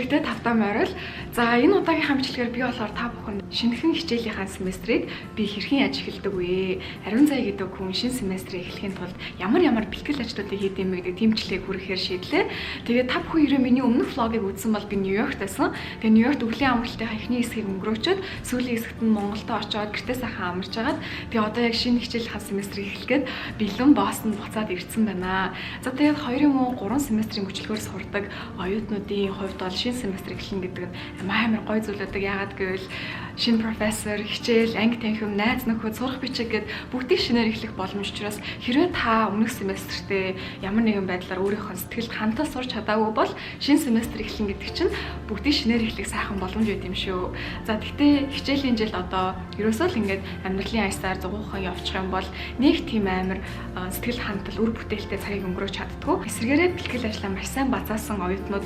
Баярлалаа тавтаа морил. За энэ удаагийн хамтлагаар би болохоор та бүхэнд шинэхэн хичээлийнхаа семестрийг би хэрхэн яаж эхэлдэг вэ? Ариун зай гэдэг хүн шинэ семестрийг эхлэхийн тулд ямар бэлтгэл ажлуудыг хийх юм бэ гэдэг тэмцлийг хүрэхээр шийдлээ. Тэгээд та бүхэн ерөө миний өмнөх влогийг үзсэн бол би Нью-Йоркт байсан. Тэгээд Нью-Йоркт өвлийн амралтынхаа эхний хэсгийг өнгөрөөчөөд сүүлийн хэсэгт нь Монголд очоод гэртээ сайхан амарч агаад тэгээд одоо яг шинэ хичээлийнхаа семестрийг эхлэхэд бэлэн Бостонд буцаад ирсэн байна. За тэгээд 2 юм уу 3 семестрийн мөчлөгөөр сурдаг оюутнуудын хувьд бол шинэ семестр эхлэн гэдэг нь амар гоё зүйл байдаг. Яагаад гэвэл шинэ профессор, хичээл, анги танхим, найз нөхөд, сурах бичиг гэд бүгдийг шинээр эхлэх боломж учраас хэрвээ та өмнөх семестртээ ямар нэгэн байдлаар өөрийнхөө сэтгэлд хандаж сурч чадаагүй бол шинэ семестр эхлэн гэдэг чинь бүгдийг шинээр эхлэх сайхан боломж байт юм шүү. За тэгтээ хичээлийн жил одоо ерөөсөө л ингээд амьдралын аясаар зугуухан явчих юм бол нэг тийм амар сэтгэл хандлал, үр бүтээлтэй цагийг өнгөрөөж чаддгүй. Эсвэргээрээ бэлтгэл ажлаа маш сайн базаасан оюутнууд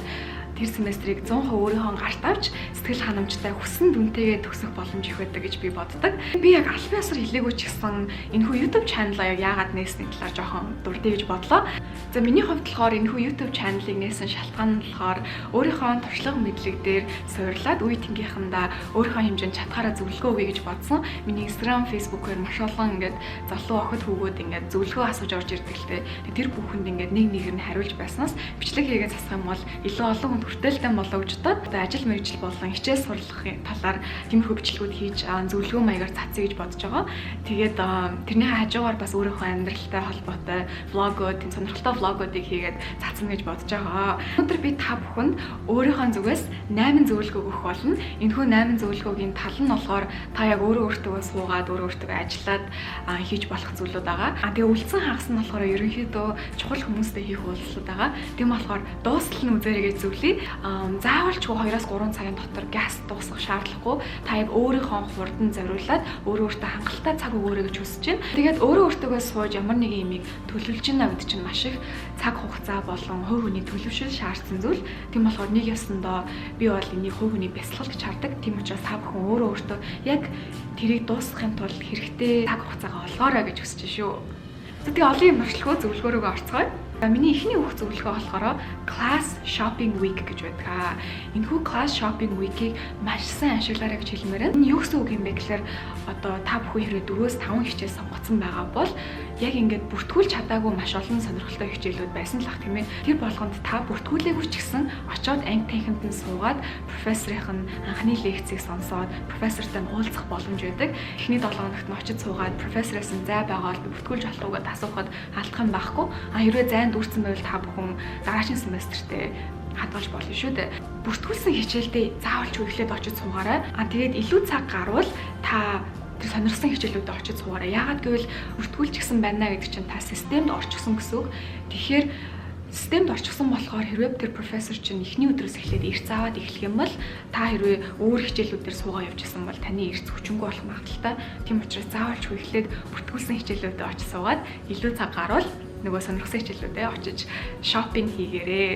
тэр семестрийг 100% өөрийнхөө гарт авч сэтгэл ханамжтай хүссэн дүнтэйгээ төгсөх боломж их байдаг гэж би боддог. Би яг албан ёсоор хэлээгүй ч гэсэн энэхүү YouTube channel-аа яагаад нээсний талаар жоохон дуртай гэж бодлоо. За миний хувьд болохоор энэхүү YouTube channel-ыг нээсэн шалтгаан нь болохоор өөрийнхөө туршлага мэдлэг дээр суйрлаад үе тэнгийнхандаа өөрийнхөө хэмжээнд чадхаараа зөвлөгөө өгье гэж бодсон. Миний Instagram, Facebook-оор маш олон ингээд залуу охид хүүгүүд ингээд зөвлөгөө асууж орж ирдэг л дээ. Тэр бүхэнд ингээд нэг нь хариулж байснаас бичлэг хийгээд засах юм бол илүү олон хүнд хүртээлтэй болоо гэж бодоод ажил мэргэжил болон хичээл сурлахын талаар тиймэрхүү бичлэгүүд хийж зөвлөгөө маягаар цацъя гэж бодож байгаа. Тэгээд тэрний хажуугаар бас өөрийнхөө амьдралтай холбоотой влогууд, тийм сонирхолтой влогуудыг хийгээд цацна гэж бодож байгаа. Өнөөдөр би та бүхэнд өөрийнхөө зүгээс 8 зөвлөгөө өгөх болно. Энэхүү 8 зөвлөгөөгийн тал нь болохоор та яг өөртөө суугаад өөртөө ажиллаад хийж болох зүйлүүд байгаа. Тэгээ үлдсэн хагас нь болохоор ерөнхийдөө чухал хүмүүстэй хийх уулзлууд байгаа. Тийм болохоор дуустал нь үзээрэй гэж зөвлөе. Заавал ч 2-3 цагийн дотор газ дуусгах шаардлагагүй. Та яг өөрийнхөө хурдан зориулаад өөртөө хангалттай цаг өгөөрэй гэж хүсэж байна. Тэгээд өөртөө сууж ямар нэгэн юмыг төлөвлөж байна гэдэг чинь маш их цаг хугацаа болон хувь хүний төлөвшил шаардсан зүйл. Тийм болохоор нэг ёсондоо би бол энийг хувь хүний бясалгал гэж хардаг. Тийм учраас та бүхэн өөртөө яг тэрийг дуусгахын тулд хэрэгтэй цаг хугацаагаа олгоорой гэж хүсэж байна шүү. Тэгээ олон юм орчлогоо зөвлөгөөрөө орцгоё. Миний эхний өгөх зөвлөгөө болохоор Class Shopping Week гэж байдаг. Энэхүү Class Shopping Week-ийг маш сайн ашиглаарай гэж хэлмээр байна. Энэ юу гэсэн үг юм бэ гэхээр одоо та бүхэн хэрэг 4-5 хичээл сонгоцсон байгаа бол яг ингээд бүртгүүлж чадаагүй маш олон сонирхолтой хичээлүүд байсан л ах тийм ээ. Тэр болгонд та бүртгүүлээгүй ч гэсэн очоод анги танхимд нь суугаад профессорын анхны лекцийг сонсоод профессортой уулзах боломж байдаг. Эхний 7 хоногт нь очиж суугаад профессороос нь зай байгаа бол бүртгүүлж болох уу гэдээ асуухад алдах юм байхгүй. Хэрвээ зайд дүүрсэн байвал та бүхэн дараагийн семестртээ хадгалж болно шүү дээ. Бүртгүүлсэн хичээлдээ заавал ч эхлээд очиж суугаарай. Тэгээд илүү цаг гарвал та тэр сонирхсан хичээлүүдэд очиж суугаарай. Яагаад гэвэл бүртгүүлчихсэн байна гэдэг чинь та системд орчихсон гэсэн үг. Тэгэхээр системд орчихсон болохоор хэрвээ тэр профессор чинь эхний өдрөөс эхлээд эрт заавад эхлэх юм бол та хэрвээ өөр хичээлүүдээр суугаа явжсэн бол таны эрт хүчингүй болох магадaltaй. Тийм учраас заавал ч эхлээд бүртгүүлсэн хичээлүүдэд очиж суугаад илүү цаг гарвал нөгөө сонирхсан хичээлүүдэд очиж шопинг хийгээрэй.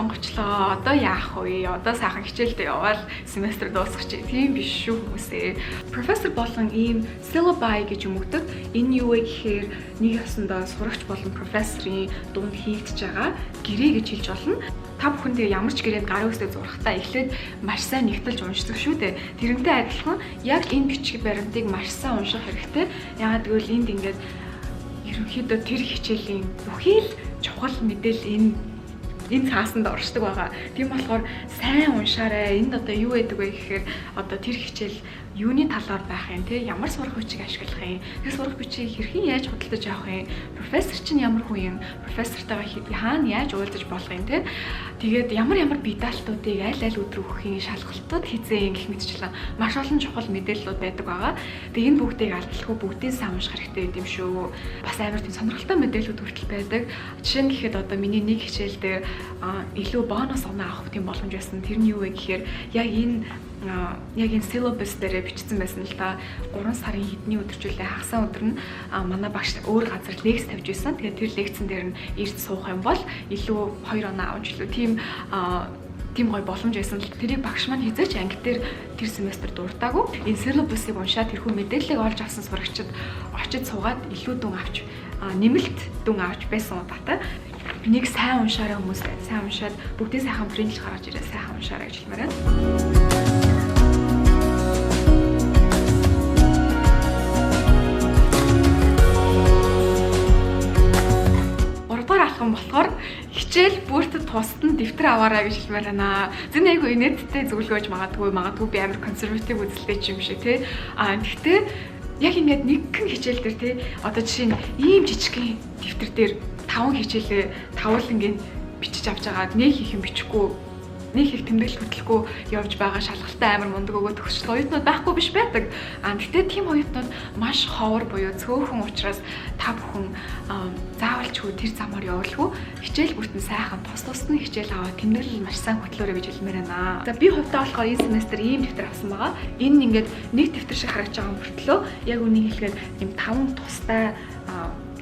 Сонгочлоо. Одоо яах вэ? Одоо сайхан хичээлдээ явбал семестр дуусгачих. Тийм биш шүү хүмүүсээ. Профессор болон ийм syllabi гэж юм өгдөг. Энэ юу вэ гэхээр нэг ясандаа сурагч болон профессорын дунд хийгдэж байгаа гэрээ гэж хэлж болно. Та бүхэндээ ямар ч гэрээнд гарын үстэй зурхтаа эхлээд маш сайн нэгтэлж уншдаг шүү дээ. Тэрнтэй адилхан яг энэ бичиг баримтыг маш сайн унших хэрэгтэй. Яагаад гэвэл энд ингээд ерөнхийдөө тэр хичээлийн бүхий л чухал мэдээлэл энэ энэ цаасанд оршдог байгаа. Тийм болохоор сайн уншаарай. Энд одоо юу гэдэг вэ гэхээр одоо тэр хичээл юуны талаар байх юм те, ямар сурах бичиг ашиглах юм, тэр сурах бичгийг хэрхэн яаж худалдаж авах юм, профессор чинь ямар хүн юм, профессортойгоо хаана яаж уулзаж болох юм те, тэгээд ямар бие даалтуудыг аль өдөр өгөхийн шалгалтууд хизээ гэх мэтчлэн маш олон чухал мэдээллүүд байдаг байгаа. Тэгээд энэ бүгдийг алдахгүй бүгдийг сайн унших хэрэгтэй юм шүү. Бас амар тийм сонирхолтой мэдээллүүд хүртэл байдаг. Жишээ нь гэхэд одоо миний нэг хичээл дээр илүү бонус оноо авах тийм боломж байсан. Тэр нь юу вэ гэхээр яг энэ syllabus дээр бичсэн байсан л та 3 сарын хэдний өдөржүүлээ хагас өдөр нь манай багш өөр газар лекц тавьж байсан. Тэгээд тэр лекцэн дээр нь ирж суух юм бол илүү 2 оноо авч илүү тийм гоё боломж байсан л тэрийг багш маань хизээч англи дээр тэр семестр дуртаагүй. Энэ syllabus-ыг уншаад тэрхүү мэдээллийг олж авсан сурагчид очиж суугаад илүү дүн авч нэмэлт дүн авч байсан удаатай. Энийг сайн уншаарай хүмүүс, сайн уншаад бүгдийн сайхан принт гаргаж ирээ, сайхан уншаарай гэж хэлмээр байна. Болохоор хичээл бүртэд тусдан дэвтэр аваарай гэж хэлмээр байна. Зэн айгүй инээдтэй зөвлөгөөж магадгүй би амар консерватив үзэлтэй юм шиг тий. Гэхдээ яг ингээд нэгэн хичээл дээр тий одоо жишээ нь ийм жижигхэн дэвтэр дээр 5 хичээлээ тавуулангийн бичиж авч байгаа. Нэг их юм бичихгүй, нэг их тэмдэглэл хөтлөхгүй явж байгаа шалгалттай амар мундаг өгөө төгсөл оюутнууд байхгүй биш байдаг. Гэхдээ тийм оюутнууд маш ховор буюу цөөхөн учраас та бүхэн заавалчгүй тэр замаар явуулгүй хичээл бүртэн сайхан тусны хичээл аваад тэмдэглэл маш сайн хөтлөөрэй гэж хэлмээр байна. За би хувьдаа болохоор энэ семестр ийм дэвтэр авсан байгаа. Энэ ингээд нэг дэвтэр шиг харагдаж байгаа мөртлөө яг үнийг хэлгээд ийм 5 тустай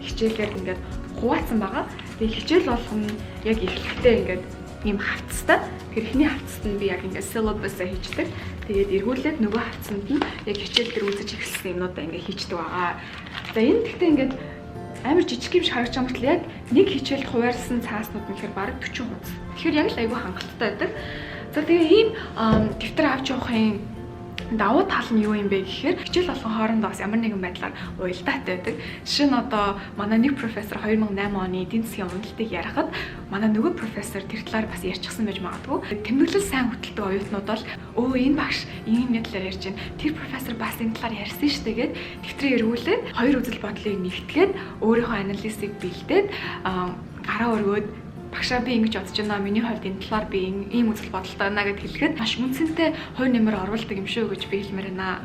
хичээлээр ингээд хуваацсан байгаа. Тэгээ хичээл болгоно яг эхлэхдээ ингээд ийм хавцтай. Тэр ихний хавцад нь би яг ингээд syllabus-аа хийчихдэг. Тэгээд эргүүлээд нөгөө хавцанд нь яг хичээл дээр үзэж эхэлсэн юмнуудаа ингээд хийчихдэг байгаа. За энэ гэхдээ ингээд амар жижиг юм шиг харагдаж байгаа мөртлөө яг нэг хичээлд хуваарлсан цааснууд нь ихэр бараг 40 хуудас. Тэгэхээр яг л айгүй хангалттай байдаг. За тэгээ ийм дэвтэр авч явахын давуу тал нь юу юм бэ гэхээр хичээл болгон хоорондоо бас ямар нэгэн байдлаар уялдаатай байдаг. Жишээ нь одоо манай нэг профессор 2008 оны эдийн засгийн уналтыг ярихад манай нөгөө профессор тэр талаар бас ярьчихсан байж магадгүй. Тэмдэглэл сайн хөтэлдэг оюутнууд бол энэ багш ийм талаар ярьж байна. Тэр профессор бас энэ талаар ярьсан шүү дээ гэд дэвтрээ эргүүлээд хоёр үзэл бодлыг нэгтгээд өөрийнхөө анализыг бэлдээд гараа өргөөд багшаа би ингэж бодож байна. Миний хувьд энэ талаар би ийм үзэл бодолтой байна гэд хэлэхэд маш үнцэнтэй хувь нэмэр оруулдаг юм шүү гэж би хэлмээр байна.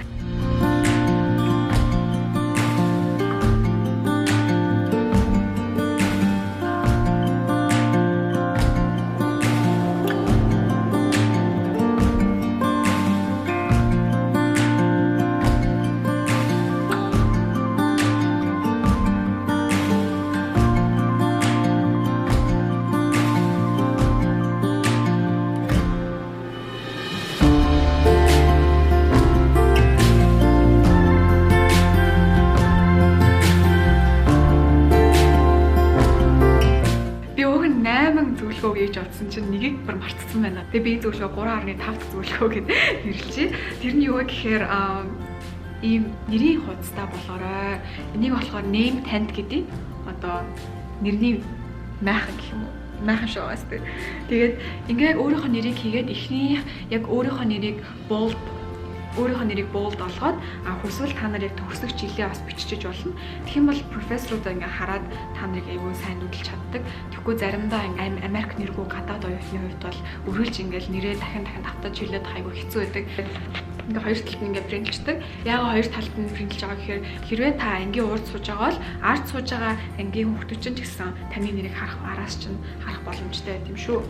Гэж бодсон чинь нэгийг бүр мартсан байна. Тэгээ би зөвлөгөө 3.5 дахь зөвлөгөө гэд нэрлэжээ. Тэр нь юу вэ гэхээр ийм нэрийн хуудастай болоорой. Энийг болохоор name tag гэдэг. Одоо нэрний майхан гэх юм уу? Майхан шоугаас тэ. Тэгээд ингээ өөрийнхөө нэрийг хийгээд эхний яг өөрийнхөө нэрийг bold олгоод хүсвэл та нар яг төгсөх жилээ бас бичиж болно. Тэгэх юм бол профессорудаа ингээ хараад та нарыг аягүй сайн нүдэлж чаддаг. Тэгэхгүй заримдаа Америк нэргүй гадаад оюутны хувьд бол өргөлж ингээл нэрээ дахин давтаж хилээд аягүй хэцүү байдаг. Ингээ хоёр талд нь ингээ принтлждэг. Яг хоёр талд нь принтлж байгаа гэхээр хэрвээ та ангийн урд сууж байгаа бол ард сууж байгаа ангийн хүүхдүүд ч гэсэн таны нэрийг харах араас чинь харах боломжтой байт юм шүү.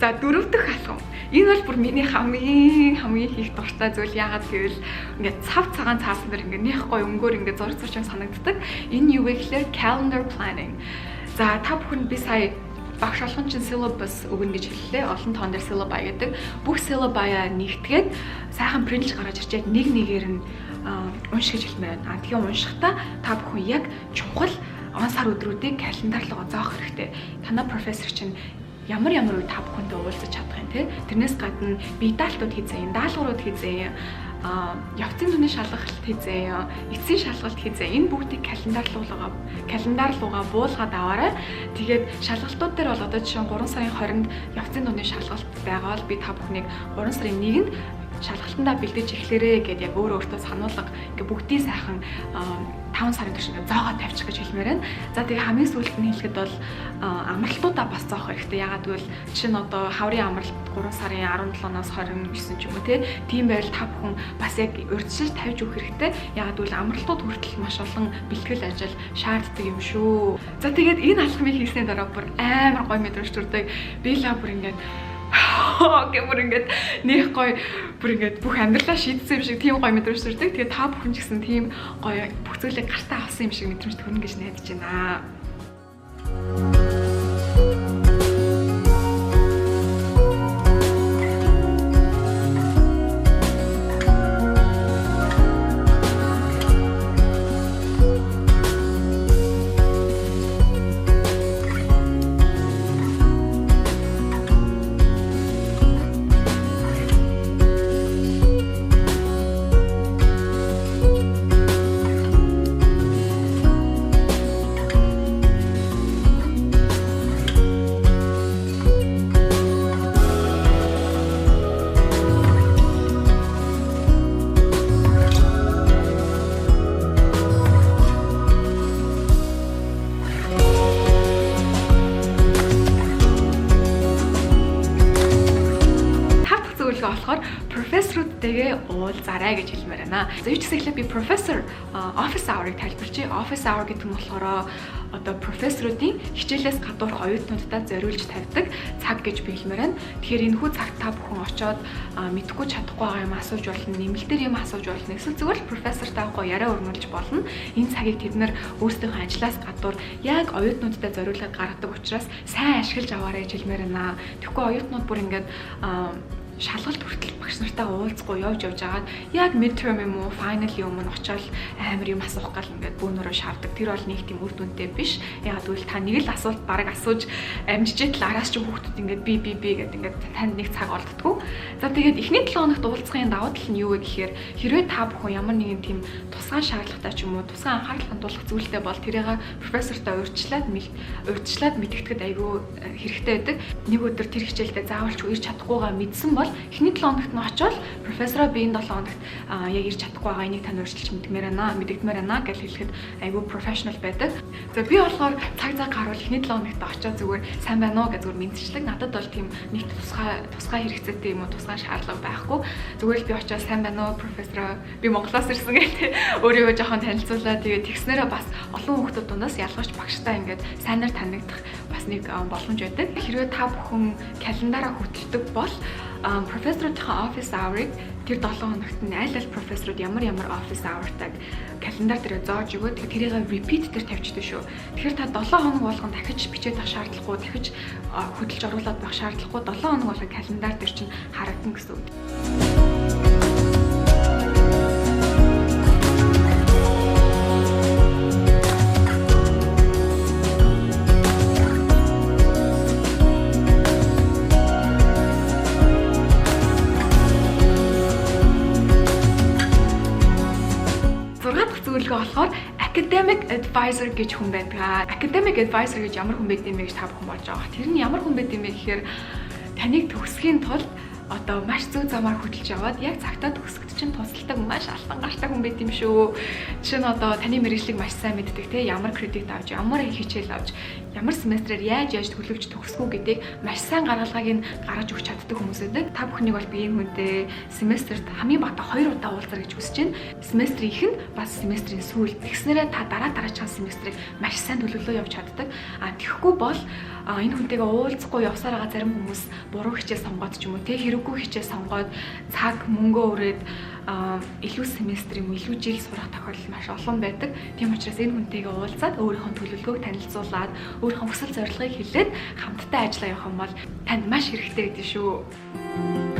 За дөрөв дэх алхам. Энэ бол бүр миний хамгийн хийх дуртай зүйл. Яагаад гэвэл ингээд цав цагаан цаасан дээр ингээд нэх гой өнгөөр ингээд зураг зурчим санагддаг. Энэ юу вэ гэхээр calendar planning. За та бүхэн би сая багш болгон чинь syllabus өгнө гэж хэллээ. Олон тоон дээр syllabi гэдэг. Бүх syllabi-аа нэгтгээд сайхан принтлж гаргаж ирчээд нэг нэгээр нь уншиж хэлмээр байна. Тэгэхээр уншихдаа та бүхэн яг чухал он сар өдрүүдийг календар руу зоох хэрэгтэй. Танай профессор чинь ямар үе та бүхэндээ уулзаж чадах юм те. Тэрнээс гадна бие даалтууд хийзээ, даалгаврууд хийзээ, явцын түний шалгалт хийзээ, эцсийн шалгалт хийзээ. Энэ бүгдийг календар руугаа буулгаад аваарай. Тэгээд шалгалтууд дээр бол одоо жишээ нь 3 сарын 20-нд явцын түний шалгалт байгаа бол би та бүхнийг 3 сарын 1-нд шалгалтандаа бэлдэж эхлээрэй гэдээ яг өөртөө сануулга ингээ бүгдийг сайхан 5 сарын турш ингээ зоогоо тавьчих гэж хэлмээр байна. За тэгээ хамгийн сүүлд нь хэлэхэд бол амралтуудаа бас зоох хэрэгтэй. Ягаад гэвэл жишээ нь одоо хаврын амралт 3 сарын 17-наас 29 ч юм уу тийм байвал та бүхэн бас яг урьдчилж тавьж өгөх хэрэгтэй. Ягаад гэвэл амралтууд хүртэл маш олон бэлтгэл ажил шаарддаг юм шүү. За тэгээд энэ алхмыг хийсний дараа бүр амар гоё мэдрэмж төрдөг. Би л бүр ингээд гэмээр ингээд нэх гоё бүр ингээд бүх амьдралаа шийдсэн юм шиг тийм гоё мэдрэмж төрдөг. Тэгээ та бүхэн ч гэсэн тийм гоё бүх зүйлийг гартаа авсан юм шиг мэдрэмж төрнө гэж найдаж байна. болохоор профессоруудтэйгээ уулзаарай гэж хэлмээр байна. За юу ч гэсэн би профессор office hour-ыг тайлбарчи. Office hour гэдэг нь болохоор одоо профессоруудын хичээлээс гадуурх оюутнуудад зориулж тавьдаг цаг гэж би хэлмээр байна. Тэгэхээр энэ хүү цагт та бүхэн очоод мэдэхгүй чадахгүй байгаа юм асууж болно, нэмэлтээр юм асууж болно. Эсвэл зүгээр л профессортайгаа яриа өрнүүлж болно. Энэ цагийг тэд нар өөрсдийнхөө ажлаас гадуур яг оюутнуудад зориулаад гаргадаг учраас сайн ашиглаж аваарай гэж хэлмээр байна. Тэгэхгүй оюутнууд бүр ингээд шалгалт хүртэл багш нартайгаа уулзахгүй явж агаад яг midterm юм уу final юм нь очоод амар юм асуух гал ингээд бөөнөрөө шавдаг. Тэр бол нэг тийм үр дүнтэй биш. Яг гэвэл та нэг л асуулт бараг асууж амжижээл араас ч хүүхдүүд ингээд би гэдэг ингээд танд нэг цаг олддгоо. За тэгээд эхний 7 хоногт уулзахын давуу тал нь юу вэ гэхээр хэрвээ та бүхэн ямар нэгэн тийм тусгай шаардлагатай ч юм уу тусгай анхаарал хандуулах зүйлтэй бол тэрийг профессортой урьдчилаад мэдгэдэд айгүй хэрэгтэй байдаг. Нэг өдөр тэр хичээлдээ заавалч ирж чадахгүйгаа мэдсэн бол эхний 7 хоногт нь очоод профессороо би энэ 7 хоногт яг ирж чадахгүй байгаа энийг тань урьдчилж мэдгдмээр байна гэж хэлэхэд айгүй профешнл байдаг. За би болохоор цаг гарвал эхний 7 хоногт очоод зүгээр сайн байна уу гэж зүгээр мэдчихлэг. Надад бол тийм нэг тусгай хэрэгцээтэй юм уу тусгай шаардлага байхгүй. Зүгээр л би очоод сайн байна уу профессороо би Монголоос ирсэн гэдэг өөрийгөө жоохон танилцуулаад тэгээд тэгснээрээ бас олон хүүхдүүд дундаас ялгаач багштай ингээд сайнаар танигдах бас нэг боломж байдаг. Хэрвээ та бүхэн календараа хөтэлдэг бол профессоруудын office hour-ыг тэр 7 хоногт нь аль профессорууд ямар office hour-таг календар дээр зоож өгөө. Тэгэхээр тэрийг repeat дээр тавьчихдаг шүү. Тэгэхээр та 7 хоног болгон дахиж бичээд авах шаардлагагүй, дахиж хөдөлж оруулаад байх шаардлагагүй. 7 хоног болгон календар дээр чинь харагдана гэсэн үг. болохоор academic advisor гэж хүн байдаг. Academic advisor гэж ямар хүн байдаг юм гэж та бүхэн бодож байгаа. Тэр нь ямар хүн байдаг юм бэ гэхээр таныг төгсөхийн тулд одоо маш зөв замаар хөтлж яваад яг цагтаа төгсгөд чинь тусалдаг маш алтан гартай хүн байт юм шүү. Жишээ нь одоо таны мэргэжлийг маш сайн мэддэг те ямар кредит авч, ямар хичээл авч, ямар семестрээр яаж төлөвлөж төгсгөө гэдгийг маш сайн гаргалгааг нь гаргаж өгч чаддаг хүмүүс байдаг. Та бүхнийг бол би энэ хүнтэй семестрт хамгийн бата 2 удаа уулзах гэж хүсэж байна. Семестрийн эхэнд бас семестрийн сүүлд тэгснээрээ та дараагийн семестрийг маш сайн төлөвлөө явж чаддаг. Тэгэхгүй бол энэ хүнтэйгээ уулзахгүй явсаар байгаа зарим хүмүүс буруу хичээл сонгоод ч юм уу те хэрэггүй хичээл сонгоод цаг мөнгөө өрөөд илүү семестр юм илүү жил сурах тохиолдол маш олон байдаг. Тийм учраас энэ хүнтэйгээ уулзаад өөрийнхөө төлөвлөгөөг танилцуулаад өөрийнхөө хүсэл зорилгыг хэлээд хамтдаа ажиллаа явах юм бол танд маш хэрэгтэй гэдэг шүү.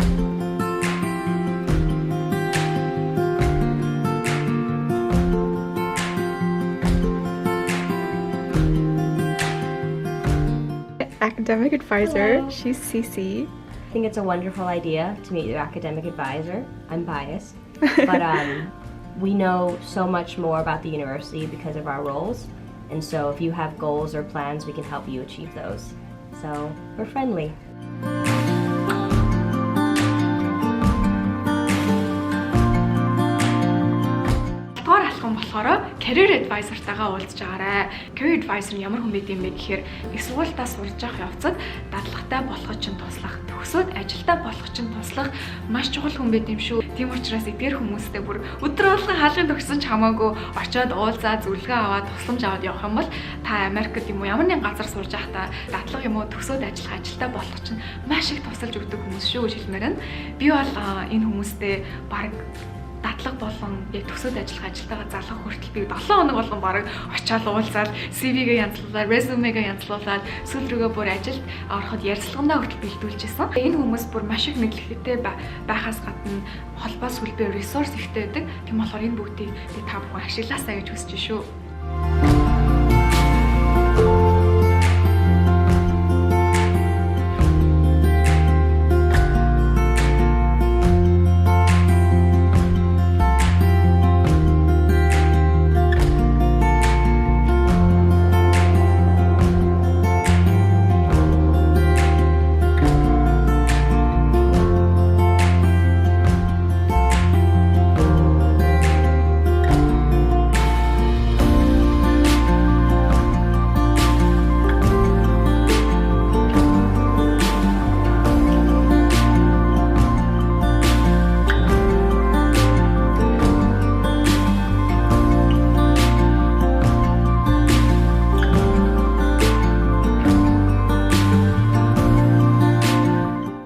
academic advisor. Hello. She's Cece. I think it's a wonderful idea to meet your academic advisor. I'm biased, but we know so much more about the university because of our roles. And so if you have goals or plans, we can help you achieve those. So we're friendly. болохоор career advisor-тайгаа уулзж байгаарай. Career advisor нь ямар хүн байд юм бэ гэхээр их сургуультаа сурж явах явцад дадлагтай болоход ч туслах, төгсөөд ажилдаа болоход ч туслах маш чухал хүн байд юм шүү. Тийм учраас эдгээр хүмүүстэй бүр өдөр болгон хаалганд төгссөн ч хамаагүй очиод уулзаа зөвлөгөө аваад тусламж аваад явах юм бол та Америкт юм уу ямар нэгэн газар сурж байхдаа дадлага юм уу төгсөөд ажиллах ажилдаа болох чинь маш их тусалж өгдөг хүмүүс шүү гэж хэлмээр байна. Би бол энэ хүмүүстэй баг дадлага болон яг төгсөөд ажиллах ажилтайгаа залгах хүртэл би 7 хоног болгон бараг очиад уулзаад CV-гээ янзлуулаад, resume-гээ янзлуулаад сүүл рүүгээ бүр ажилд ороход ярилцлагандаа хүртэл бэлдүүлжсэн. Энэ хүмүүс бүр маш их мэдлэгтэй байхаас гадна холбоо сүлбээ ресурс ихтэй байдаг. Тийм болохоор энэ бүгдийг би та бүхэн ашиглаасаа гэж хүсэж байна шүү.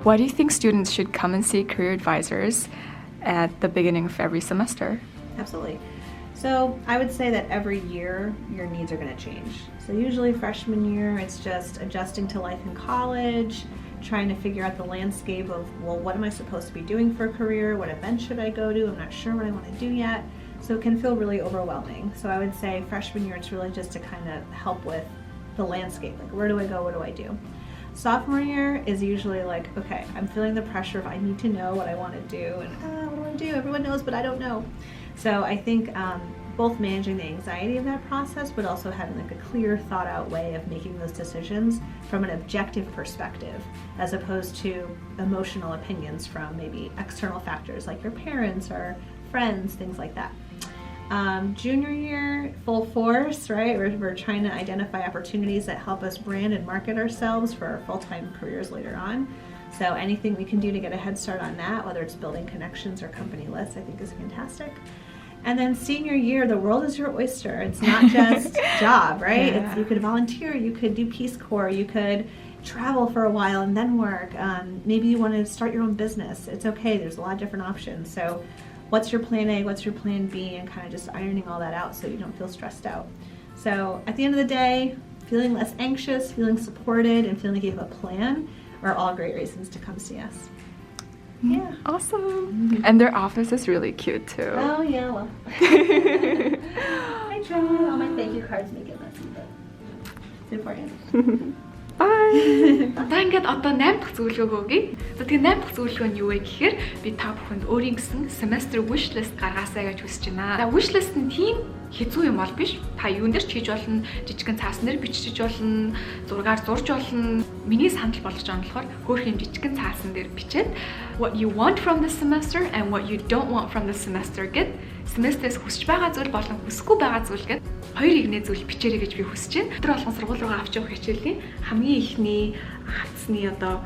Why do you think students should come and see career advisors at the beginning of every semester? Absolutely. So I would say that every year your needs are going to change. So usually freshman year it's just adjusting to life in college, trying to figure out the landscape of, well, what am I supposed to be doing for a career? What event should I go to? I'm not sure what I want to do yet. So it can feel really overwhelming. So I would say freshman year it's really just to kind of help with the landscape. Like, where do I go? What do I do? Sophomore year is usually like, okay, I'm feeling the pressure of I need to know what I want to do, and what do I do? Everyone knows, but I don't know. So I think both managing the anxiety of that process, but also having like a clear, thought out way of making those decisions from an objective perspective, as opposed to emotional opinions from maybe external factors like your parents or friends, things like that. Junior year, full force, right? We're trying to identify opportunities that help us brand and market ourselves for our full-time careers later on. So anything we can do to get a head start on that, whether it's building connections or company lists, I think is fantastic. And then senior year, the world is your oyster. It's not just job, right? Yeah. You could volunteer, you could do Peace Corps, you could travel for a while and then work. Maybe you want to start your own business. It's okay, there's a lot of different options. So what's your plan A, what's your plan B, and kind of just ironing all that out so you don't feel stressed out. So at the end of the day, feeling less anxious, feeling supported, and feeling like you have a plan are all great reasons to come see us. Yeah. Awesome. And their office is really cute too. Oh yeah, well. I try. All my thank you cards make it messy, but it's important. Bye. За ингээд одоо 8 дахь зөвлөгөө өгье. За тэгээ 8 дахь зөвлөгөө нь юу вэ гэхээр би та бүхэнд өөрийн гэсэн semester wish list гаргаасаа гэж хүсэж байна. За wish list нь тийм хэцүү юм бол биш. Та юун дээр ч хийж болно, жижигхэн цаасан дээр бичиж болно, зургаар зурж болно. Миний санал болгож байгаа нь болохоор хөөрхөн жижигхэн цаасан дээр бичээд what you want from the semester and what you don't want from the semester гэд семестрээс хүсэж байгаа зүйл болон хүсэхгүй байгаа зүйл гэд хоёр игнээ зүйл бичээрэй гэж би хүсэж байна. Өдөр болгон сургууль руугаа авч явах хичээлийн хамгийн ихний хатсны одоо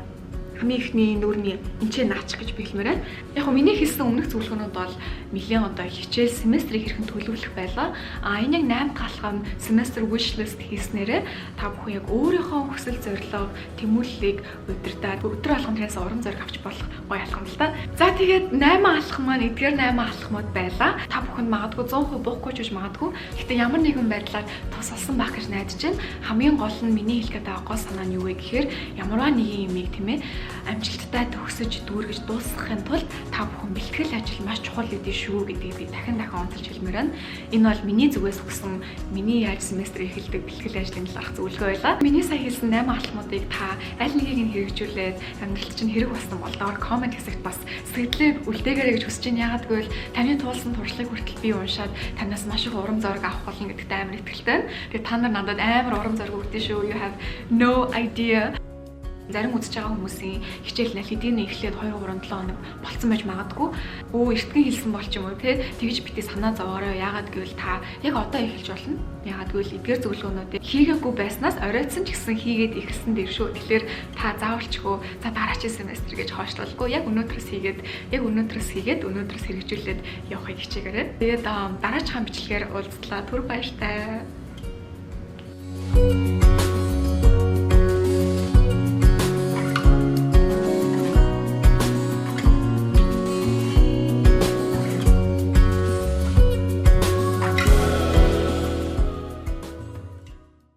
хамгийн ихний нүүрний энчээ наачих гэж би хэлмээр байна. Яг хөө миний хэлсэн өмнөх зөвлөгөөнүүд бол нэлээд одоо хичээл семестрийг хэрхэн төлөвлөх байлаа. Энэ яг 8 галхам семестр wish list хийснээрээ та бүхэн яг өөрийнхөө хүсэл зорилго, тэмүүллийг удирдаад өдөр болгон тэрээс урам зориг авч болох гоё алхам л та. За тэгээд 8 алхам маань эдгээр 8 алхмууд байлаа. Та бүхэнд магадгүй 100% буухгүй ч гэж магадгүй. Гэхдээ ямар нэгэн байдлаар тусалсан байх гэж найдаж байна. Хамгийн гол нь миний хэлгээд байгаа гол санаа нь юу вэ гэхээр ямарваа нэгэн юмыг тийм ээ амжилттай төгсөж дүүргэж дуусгахын тулд та бүхэн бэлтгэл ажил маш чухал гэдэг шүү гэдгийг би дахин онцолж хэлмээр байна. Энэ бол миний зүгээс өгсөн миний яаж семестрийг эхэлдэг бэлтгэл ажлын талаарх зөвлөгөө байлаа. Миний сая хэлсэн 8 алхмуудыг та аль нэгийг нь хэрэгжүүлээд амьдралд чинь хэрэг болсон бол доор комент хэсэгт бас сэтгэлээ үлдээгээрэй гэж хүсэж байна. Яагаад гэвэл таны туулсан туршлагыг хүртэл би уншаад танаас маш их урам зориг авах болно гэдэгт амар итгэлтэй байна. Тэгээ та нар надад амар урам зориг өгдөө шүү. You have no idea. Зарим үзэж байгаа хүмүүсийн хичээл нь хэдийн эхлээд 2-3-7 хоног болцсон байж магадгүй. Эртхэн хэлсэн бол ч юм уу те тэгж битээ санаа зовоорой. Яагаад гэвэл та яг одоо эхэлж болно. Яагаад гэвэл эдгээр зөвлөгөөнүүдийг хийгээгүй байснаас оройтсон ч гэсэн хийгээд ихсэн дээр шүү. Тэгэхээр та заавалчгүй за дараагийн семестр гэж хойшлуулахгүй. Яг өнөөдрөөс хийгээд өнөөдрөөс хэрэгжүүлээд явахыг хичээгээрэй. Тэгээд дараагийн бичлэгээр уулзлаа. Түр баяртай.